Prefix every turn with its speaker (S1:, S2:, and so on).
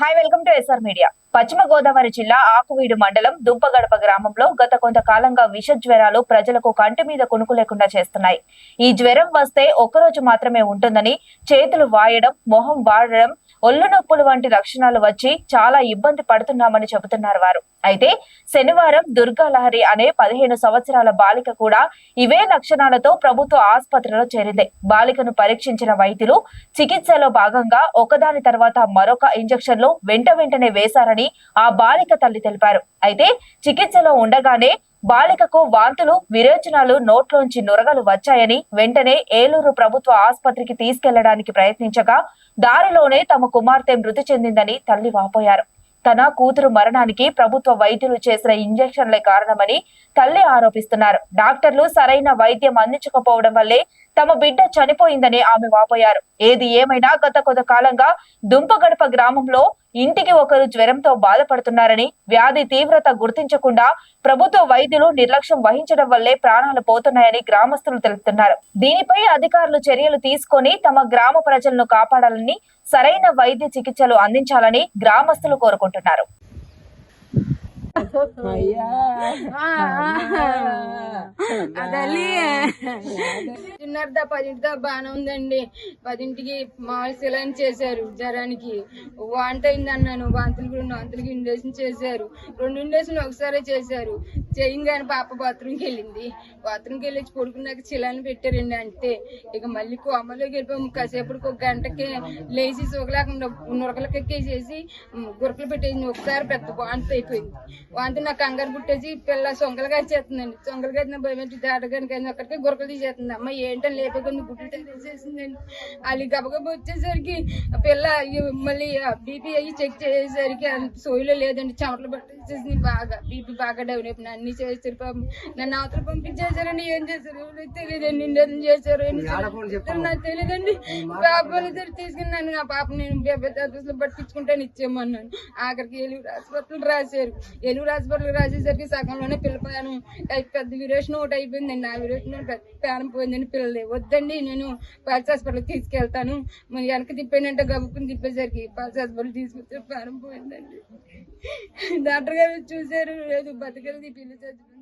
S1: Hi, welcome to SR media. పశ్చిమ గోదావరి జిల్లా ఆకువీడు మండలం దుంపగడప గ్రామంలో గత కొంతకాలంగా విష జ్వరాలు ప్రజలకు కంటి మీద కునుకు లేకుండా చేస్తున్నాయి. ఈ జ్వరం వస్తే ఒక్కరోజు మాత్రమే ఉంటుందని, చేతులు వాయడం, మొహం వాడడం, ఒళ్ళు నొప్పులు వంటి లక్షణాలు వచ్చి చాలా ఇబ్బంది పడుతున్నామని చెబుతున్నారు వారు. అయితే శనివారం దుర్గాలహరి అనే 15 సంవత్సరాల బాలిక కూడా ఇవే లక్షణాలతో ప్రభుత్వ ఆసుపత్రిలో చేరింది. బాలికను పరీక్షించిన వైద్యులు చికిత్సలో భాగంగా ఒకదాని తర్వాత మరొక ఇంజెక్షన్లు వెంటనే వేశారని ఆ బాలిక తల్లి తెలిపారు. అయితే చికిత్సలో ఉండగానే బాలికకు వాంతులు, విరేచనాలు, నోట్లోంచి నురగలు వచ్చాయని వెంటనే ఏలూరు ప్రభుత్వ ఆసుపత్రికి తీసుకెళ్లడానికి ప్రయత్నించగా దారిలోనే తమ కుమార్తె మృతి చెందిందని తల్లి వాపోయారు. తన కూతురు మరణానికి ప్రభుత్వ వైద్యులు చేసిన ఇంజెక్షన్లే కారణమని తల్లి ఆరోపిస్తున్నారు. డాక్టర్లు సరైన వైద్యం అందించకపోవడం వల్లే తమ బిడ్డ చనిపోయిందని ఆమె వాపోయారు. ఏది ఏమైనా గత కొంతకాలంగా దుంపగడప గ్రామంలో ఇంటికి ఒకరు జ్వరంతో బాధపడుతున్నారని, వ్యాధి తీవ్రత గుర్తించకుండా ప్రభుత్వ వైద్యులు నిర్లక్ష్యం వహించడం వల్లే ప్రాణాలు పోతున్నాయని గ్రామస్తులు తెలుపుతున్నారు. దీనిపై అధికారులు చర్యలు తీసుకొని తమ గ్రామ ప్రజలను కాపాడాలని, సరైన వైద్య చికిత్సలు అందించాలని గ్రామస్తులు కోరుకుంటున్నారు.
S2: చిన్నదా 10ంటిదా బాగానే ఉందండి. 10ంటికి మామూలు సిలైన్ చేశారు. జ్వరానికి వాంత అయింది అన్నాను. వాంతులకి ఇండేషన్ చేశారు. 2 ఇండేషన్ ఒకసారి చేశారు. చేయంగానే పాప బాత్రూమ్కి వెళ్ళింది. బాత్రూమ్కి వెళ్ళి పడుకున్నాక చిలాన్ని పెట్టారండి. అంతే ఇక మళ్ళీ కోమలోకి వెళ్ళిపోయాము. కాసేపటికి 1 గంటకి లేచి సోకలేకుండా నురకలకెక్కేసేసి గురకలు పెట్టేసింది. ఒకసారి పెద్ద వాంతి అయిపోయింది. వాంతి నాకు కంగారు పుట్టేసి పిల్ల సొంగలుగా వచ్చేస్తుందండి. సొంగలుగా అయితే భయం దాటగానికి అక్కడికి గురకలు తీసేస్తుంది. అమ్మ ఏంటని లేపకుండా గుడ్లు తీసేసిందండి. వాళ్ళు గబగబా వచ్చేసరికి పిల్ల మళ్ళీ బీపీ అయ్యి చెక్ చేసేసరికి సోయిలో లేదండి. చెమటలు పట్టేసేసింది. బాగా బీపీ బాగా డౌన్ అయిపోయింది. అన్ని చేశారు. నన్ను అవతల పంపించేశారండి. ఏం చేశారు తెలియదండి. ఇండేషన్ చేశారు నాకు తెలియదండి. పాపని తీసుకుని నన్ను నా పాప నేను పట్టించుకుంటాను ఇచ్చేయమన్నాను. ఆఖరికి ఏలూరు హాస్పిటల్ రాశారు. ఏలూరు హాస్పిటల్ రాసేసరికి సగంలోనే పిల్ల ప్రాణం పెద్ద విరేషన్ ఒకటి అయిపోయిందండి. ఆ విరేషన్ ప్రాణం పోయిందండి. పిల్లలే వద్దండి నేను పాల్స్ హాస్పిటల్కి తీసుకెళ్తాను. మరి వెనక తిప్పానంటే గబుక్కుని తిప్పేసరికి పాల్స్ హాస్పిటల్ తీసుకొచ్చే ప్రాణం పోయిందండి. డాక్టర్ గారు చూశారు. లేదు బతకలేదు, పిల్ల చచ్చిపోయింది.